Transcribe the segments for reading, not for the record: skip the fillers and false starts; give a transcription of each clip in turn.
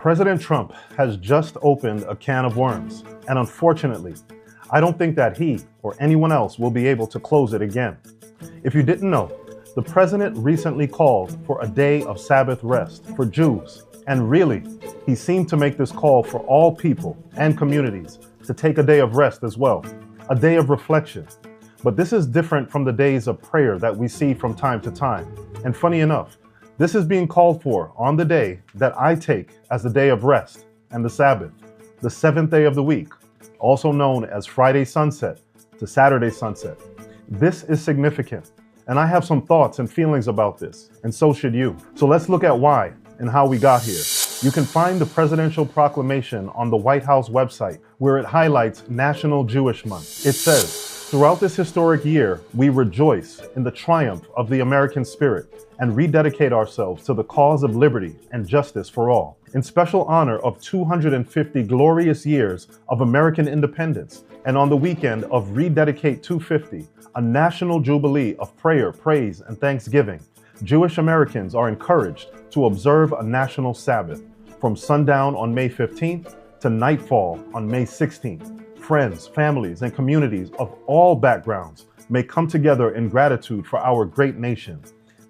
President Trump has just opened a can of worms, and unfortunately, I don't think that he or anyone else will be able to close it again. If you didn't know, the president recently called for a day of Sabbath rest for Jews, and really, he seemed to make this call for all people and communities to take a day of rest as well, a day of reflection. But this is different from the days of prayer that we see from time to time. And funny enough, this is being called for on the day that I take as the day of rest and the Sabbath, the seventh day of the week, also known as Friday sunset to Saturday sunset. This is significant, and I have some thoughts and feelings about this, and so should you. So let's look at why and how we got here. You can find the presidential proclamation on the White House website, where it highlights National Jewish Month. It says, "Throughout this historic year, we rejoice in the triumph of the American spirit and rededicate ourselves to the cause of liberty and justice for all. In special honor of 250 glorious years of American independence, and on the weekend of Rededicate 250, a national jubilee of prayer, praise, and thanksgiving, Jewish Americans are encouraged to observe a national Sabbath from sundown on May 15th to nightfall on May 16th. Friends, families, and communities of all backgrounds may come together in gratitude for our great nation.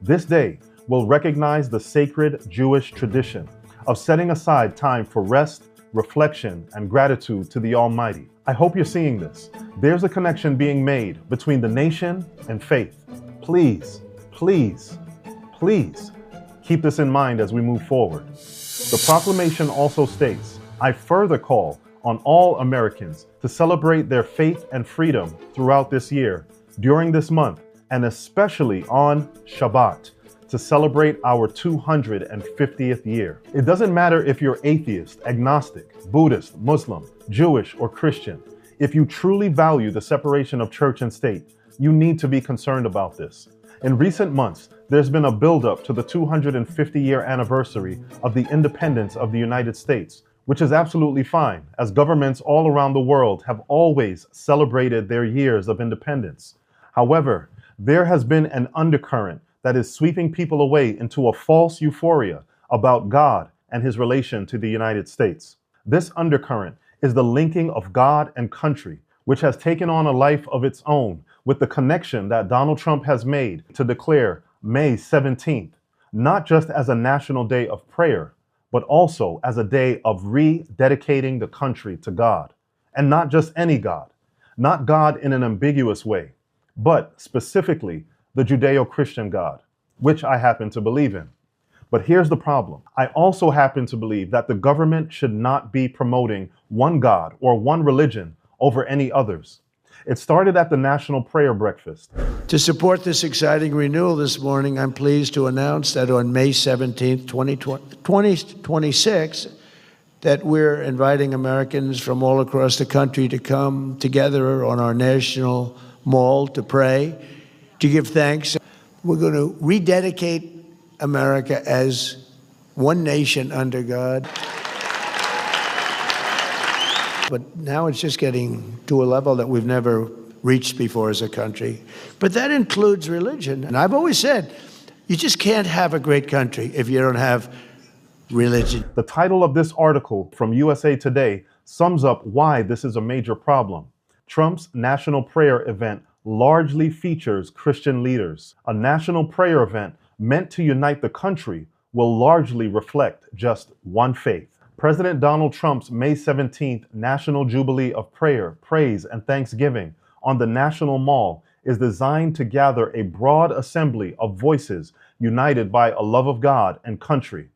This day will recognize the sacred Jewish tradition of setting aside time for rest, reflection, and gratitude to the Almighty." I hope you're seeing this. There's a connection being made between the nation and faith. Please, please, please keep this in mind as we move forward. The proclamation also states, "I further call on all Americans to celebrate their faith and freedom throughout this year, during this month, and especially on Shabbat, to celebrate our 250th year. It doesn't matter if you're atheist, agnostic, Buddhist, Muslim, Jewish, or Christian. If you truly value the separation of church and state, you need to be concerned about this. In recent months, there's been a buildup to the 250-year anniversary of the independence of the United States, which is absolutely fine, as governments all around the world have always celebrated their years of independence. However, there has been an undercurrent that is sweeping people away into a false euphoria about God and his relation to the United States. This undercurrent is the linking of God and country, which has taken on a life of its own with the connection that Donald Trump has made to declare May 17th, not just as a national day of prayer, but also as a day of rededicating the country to God. And not just any God, not God in an ambiguous way, but specifically the Judeo-Christian God, which I happen to believe in. But here's the problem. I also happen to believe that the government should not be promoting one God or one religion over any others. It started at the National Prayer Breakfast. To support this exciting renewal this morning, I'm pleased to announce that on May 17th, 2026, that we're inviting Americans from all across the country to come together on our national mall to pray, to give thanks. We're going to rededicate America as one nation under God. But now it's just getting to a level that we've never reached before as a country. But that includes religion. And I've always said, you just can't have a great country if you don't have religion. The title of this article from USA Today sums up why this is a major problem. Trump's national prayer event largely features Christian leaders. A national prayer event meant to unite the country will largely reflect just one faith. President Donald Trump's May 17th National Jubilee of Prayer, Praise, and Thanksgiving on the National Mall is designed to gather a broad assembly of voices united by a love of God and country.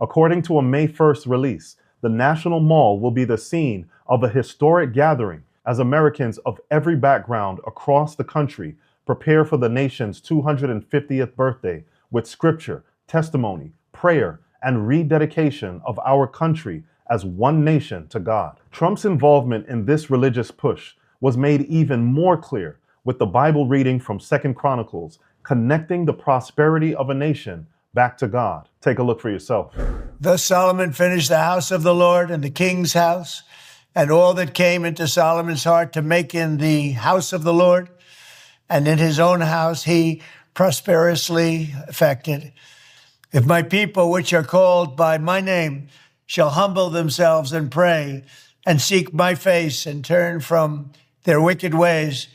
According to a May 1st release, the National Mall will be the scene of a historic gathering as Americans of every background across the country prepare for the nation's 250th birthday with scripture, testimony, prayer, and rededication of our country as one nation to God. Trump's involvement in this religious push was made even more clear with the Bible reading from 2 Chronicles, connecting the prosperity of a nation back to God. Take a look for yourself. Thus Solomon finished the house of the Lord and the king's house, and all that came into Solomon's heart to make in the house of the Lord, and in his own house he prosperously effected. If my people, which are called by my name, shall humble themselves and pray and seek my face and turn from their wicked ways,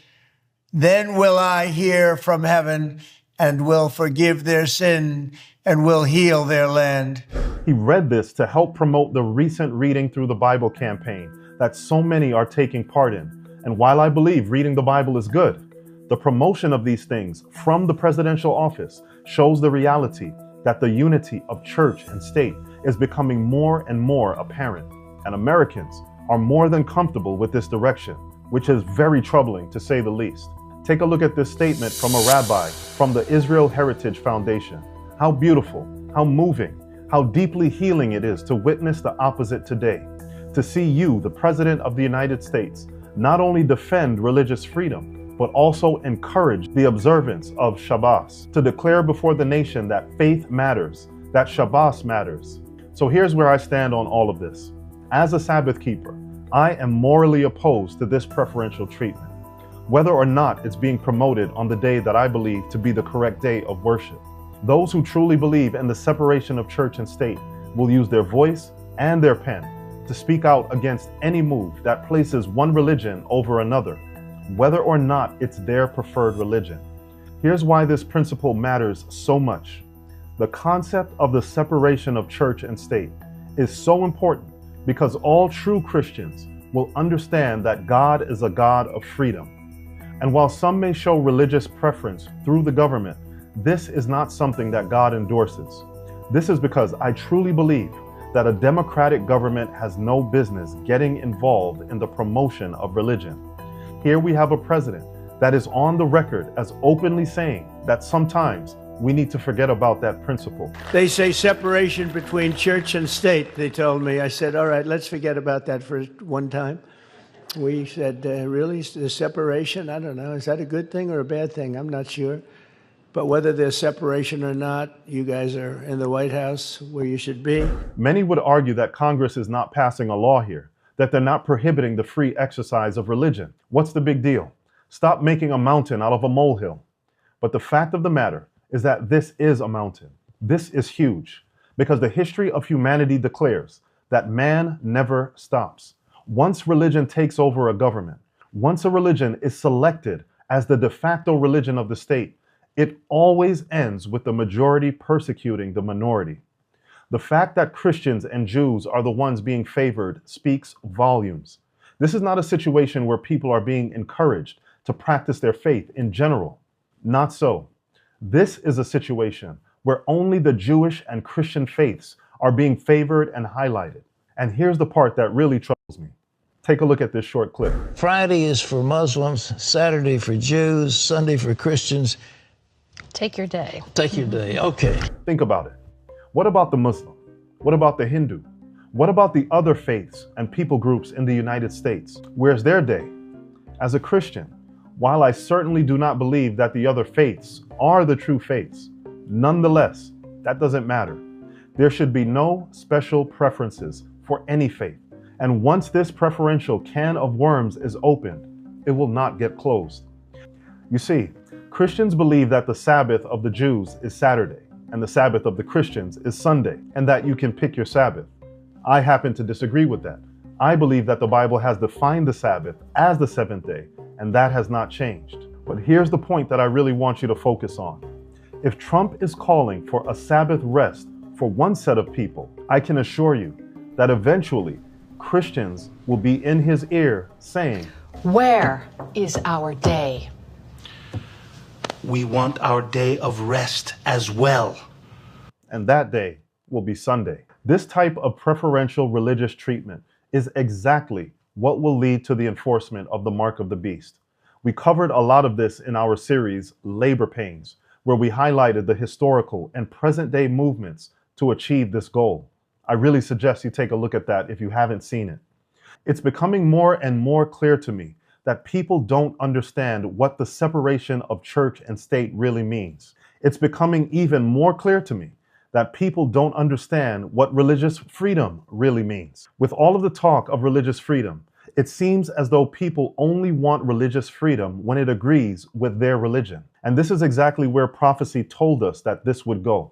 then will I hear from heaven and will forgive their sin and will heal their land. He read this to help promote the recent Reading Through the Bible campaign that so many are taking part in. And while I believe reading the Bible is good, the promotion of these things from the presidential office shows the reality that the unity of church and state is becoming more and more apparent. And Americans are more than comfortable with this direction, which is very troubling to say the least. Take a look at this statement from a rabbi from the Israel Heritage Foundation. How beautiful, how moving, how deeply healing it is to witness the opposite today. To see you, the President of the United States, not only defend religious freedom, but also encourage the observance of Shabbos, to declare before the nation that faith matters, that Shabbos matters. So here's where I stand on all of this. As a Sabbath keeper, I am morally opposed to this preferential treatment, whether or not it's being promoted on the day that I believe to be the correct day of worship. Those who truly believe in the separation of church and state will use their voice and their pen to speak out against any move that places one religion over another, whether or not it's their preferred religion. Here's why this principle matters so much. The concept of the separation of church and state is so important because all true Christians will understand that God is a God of freedom. And while some may show religious preference through the government, this is not something that God endorses. This is because I truly believe that a democratic government has no business getting involved in the promotion of religion. Here we have a president that is on the record as openly saying that sometimes we need to forget about that principle. They say separation between church and state, they told me. I said, all right, let's forget about that for one time. We said, really, the separation? I don't know. Is that a good thing or a bad thing? I'm not sure. But whether there's separation or not, you guys are in the White House where you should be. Many would argue that Congress is not passing a law here, that they're not prohibiting the free exercise of religion. What's the big deal? Stop making a mountain out of a molehill. But the fact of the matter is that this is a mountain. This is huge because the history of humanity declares that man never stops. Once religion takes over a government, once a religion is selected as the de facto religion of the state, it always ends with the majority persecuting the minority. The fact that Christians and Jews are the ones being favored speaks volumes. This is not a situation where people are being encouraged to practice their faith in general. Not so. This is a situation where only the Jewish and Christian faiths are being favored and highlighted. And here's the part that really troubles me. Take a look at this short clip. Friday is for Muslims, Saturday for Jews, Sunday for Christians. Take your day. Take your day. Okay. Think about it. What about the Muslim? What about the Hindu? What about the other faiths and people groups in the United States? Where's their day? As a Christian, while I certainly do not believe that the other faiths are the true faiths, nonetheless, that doesn't matter. There should be no special preferences for any faith. And once this preferential can of worms is opened, it will not get closed. You see, Christians believe that the Sabbath of the Jews is Saturday and the Sabbath of the Christians is Sunday, and that you can pick your Sabbath. I happen to disagree with that. I believe that the Bible has defined the Sabbath as the seventh day, and that has not changed. But here's the point that I really want you to focus on. If Trump is calling for a Sabbath rest for one set of people, I can assure you that eventually Christians will be in his ear saying, Where is our day? We want our day of rest as well. And that day will be Sunday. This type of preferential religious treatment is exactly what will lead to the enforcement of the mark of the beast. We covered a lot of this in our series, Labor Pains, where we highlighted the historical and present day movements to achieve this goal. I really suggest you take a look at that if you haven't seen it. It's becoming more and more clear to me that people don't understand what the separation of church and state really means. It's becoming even more clear to me that people don't understand what religious freedom really means. With all of the talk of religious freedom, it seems as though people only want religious freedom when it agrees with their religion. And this is exactly where prophecy told us that this would go.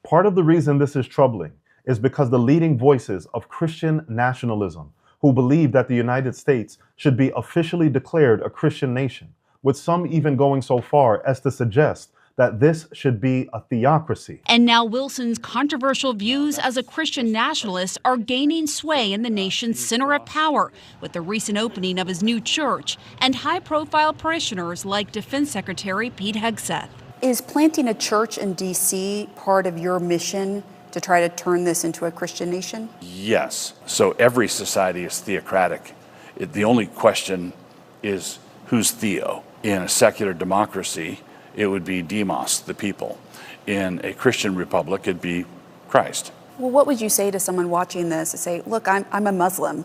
Part of the reason this is troubling is because the leading voices of Christian nationalism, who believe that the United States should be officially declared a Christian nation, with some even going so far as to suggest that this should be a theocracy. And now Wilson's controversial views as a Christian nationalist are gaining sway in the nation's center of power with the recent opening of his new church and high-profile parishioners like Defense Secretary Pete Hegseth. Is planting a church in D.C. part of your mission to try to turn this into a Christian nation? Yes. So every society is theocratic. The only question is who's theo? In a secular democracy, it would be demos, the people. In a Christian republic, it'd be Christ. Well, what would you say to someone watching this and say, look, I'm a Muslim.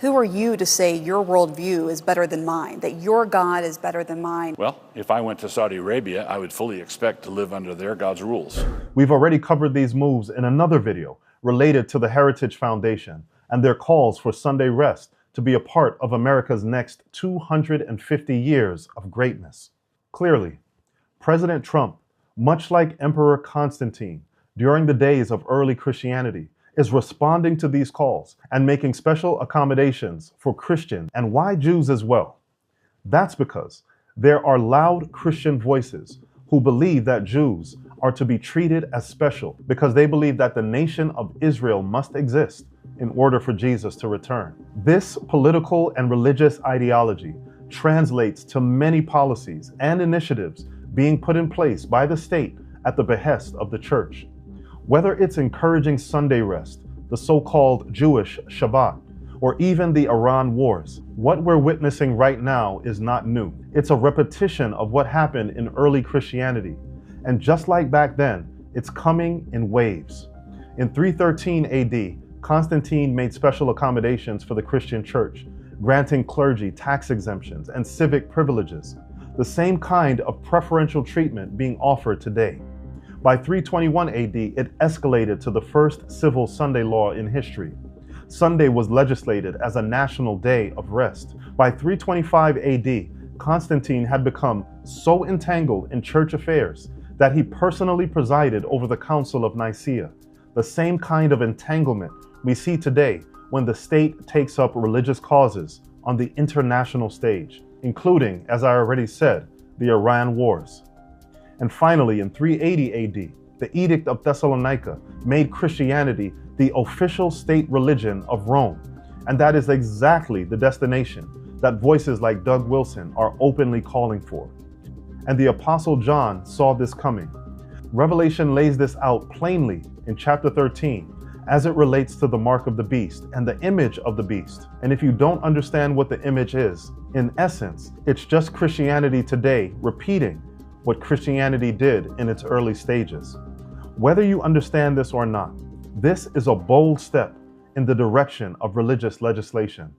Who are you to say your worldview is better than mine, that your God is better than mine? Well, if I went to Saudi Arabia, I would fully expect to live under their God's rules. We've already covered these moves in another video related to the Heritage Foundation and their calls for Sunday rest to be a part of America's next 250 years of greatness. Clearly, President Trump, much like Emperor Constantine during the days of early Christianity, is responding to these calls and making special accommodations for Christians and why Jews as well. That's because there are loud Christian voices who believe that Jews are to be treated as special because they believe that the nation of Israel must exist in order for Jesus to return. This political and religious ideology translates to many policies and initiatives being put in place by the state at the behest of the church. Whether it's encouraging Sunday rest, the so-called Jewish Shabbat, or even the Iran wars, what we're witnessing right now is not new. It's a repetition of what happened in early Christianity. And just like back then, it's coming in waves. In 313 AD, Constantine made special accommodations for the Christian church, granting clergy tax exemptions and civic privileges, the same kind of preferential treatment being offered today. By 321 AD, it escalated to the first civil Sunday law in history. Sunday was legislated as a national day of rest. By 325 AD, Constantine had become so entangled in church affairs that he personally presided over the Council of Nicaea, the same kind of entanglement we see today when the state takes up religious causes on the international stage, including, as I already said, the Iran wars. And finally, in 380 AD, the Edict of Thessalonica made Christianity the official state religion of Rome. And that is exactly the destination that voices like Doug Wilson are openly calling for. And the Apostle John saw this coming. Revelation lays this out plainly in chapter 13 as it relates to the mark of the beast and the image of the beast. And if you don't understand what the image is, in essence, it's just Christianity today repeating what Christianity did in its early stages. Whether you understand this or not, this is a bold step in the direction of religious legislation.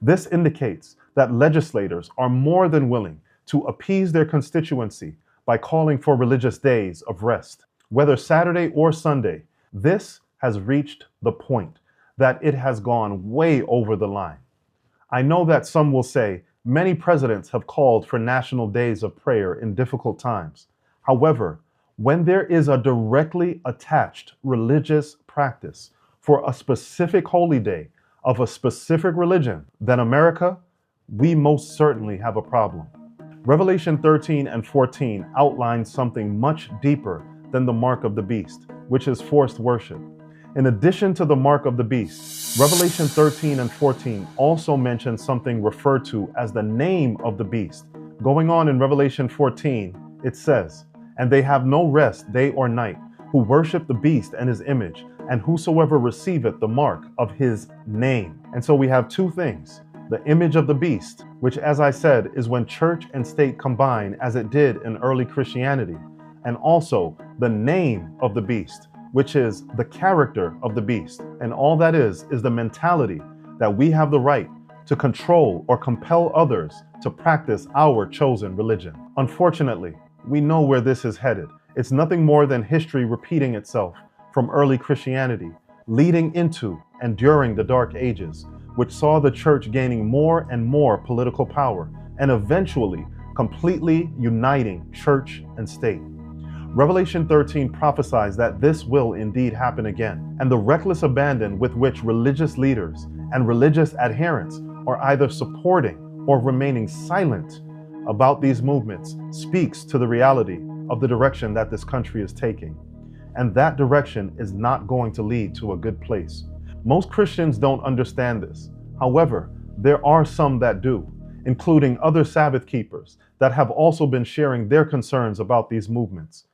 This indicates that legislators are more than willing to appease their constituency by calling for religious days of rest. Whether Saturday or Sunday, this has reached the point that it has gone way over the line. I know that some will say many presidents have called for national days of prayer in difficult times. However, when there is a directly attached religious practice for a specific holy day of a specific religion, then America, we most certainly have a problem. Revelation 13 and 14 outline something much deeper than the mark of the beast, which is forced worship. In addition to the mark of the beast, Revelation 13 and 14 also mention something referred to as the name of the beast. Going on in Revelation 14, it says, "And they have no rest day or night, who worship the beast and his image, and whosoever receiveth the mark of his name." And so we have two things: the image of the beast, which, as I said, is when church and state combine as it did in early Christianity, and also the name of the beast, which is the character of the beast. And all that is the mentality that we have the right to control or compel others to practice our chosen religion. Unfortunately, we know where this is headed. It's nothing more than history repeating itself from early Christianity, leading into and during the Dark Ages, which saw the church gaining more and more political power and eventually completely uniting church and state. Revelation 13 prophesies that this will indeed happen again, and the reckless abandon with which religious leaders and religious adherents are either supporting or remaining silent about these movements speaks to the reality of the direction that this country is taking. And that direction is not going to lead to a good place. Most Christians don't understand this. However, there are some that do, including other Sabbath keepers that have also been sharing their concerns about these movements.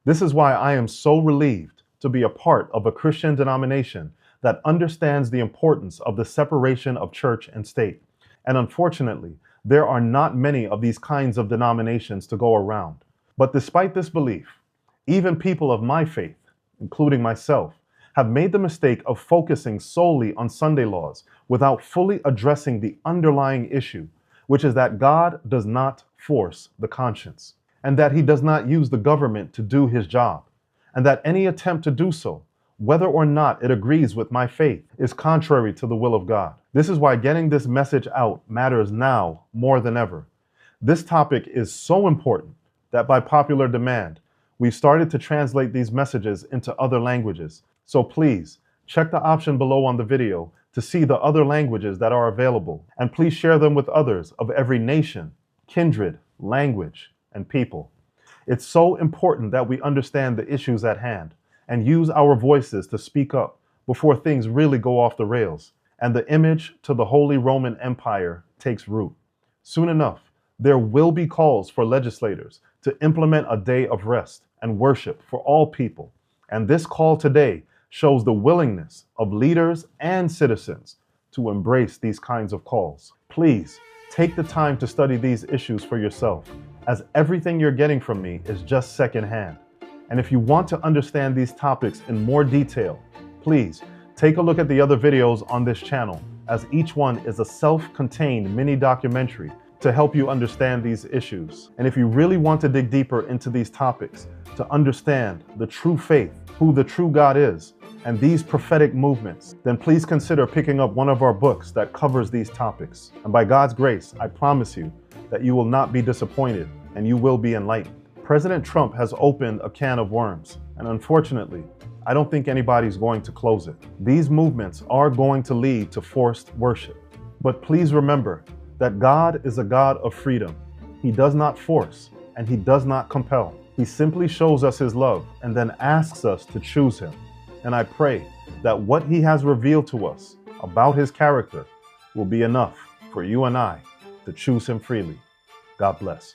This is why I am so relieved to be a part of a Christian denomination that understands the importance of the separation of church and state. And unfortunately, there are not many of these kinds of denominations to go around. But despite this belief, even people of my faith, including myself, have made the mistake of focusing solely on Sunday laws without fully addressing the underlying issue, which is that God does not force the conscience, and that he does not use the government to do his job, and that any attempt to do so, whether or not it agrees with my faith, is contrary to the will of God. This is why getting this message out matters now more than ever. This topic is so important that by popular demand, we've started to translate these messages into other languages. So please, check the option below on the video to see the other languages that are available, and please share them with others of every nation, kindred, language, and people. It's so important that we understand the issues at hand and use our voices to speak up before things really go off the rails and the image to the Holy Roman Empire takes root. Soon enough, there will be calls for legislators to implement a day of rest and worship for all people. And this call today shows the willingness of leaders and citizens to embrace these kinds of calls. Please take the time to study these issues for yourself, as everything you're getting from me is just secondhand. And if you want to understand these topics in more detail, please take a look at the other videos on this channel, as each one is a self-contained mini documentary to help you understand these issues. And if you really want to dig deeper into these topics, to understand the true faith, who the true God is, and these prophetic movements, then please consider picking up one of our books that covers these topics. And by God's grace, I promise you that you will not be disappointed and you will be enlightened. President Trump has opened a can of worms, and unfortunately, I don't think anybody's going to close it. These movements are going to lead to forced worship. But please remember that God is a God of freedom. He does not force and he does not compel. He simply shows us his love and then asks us to choose him. And I pray that what he has revealed to us about his character will be enough for you and I to choose him freely. God bless.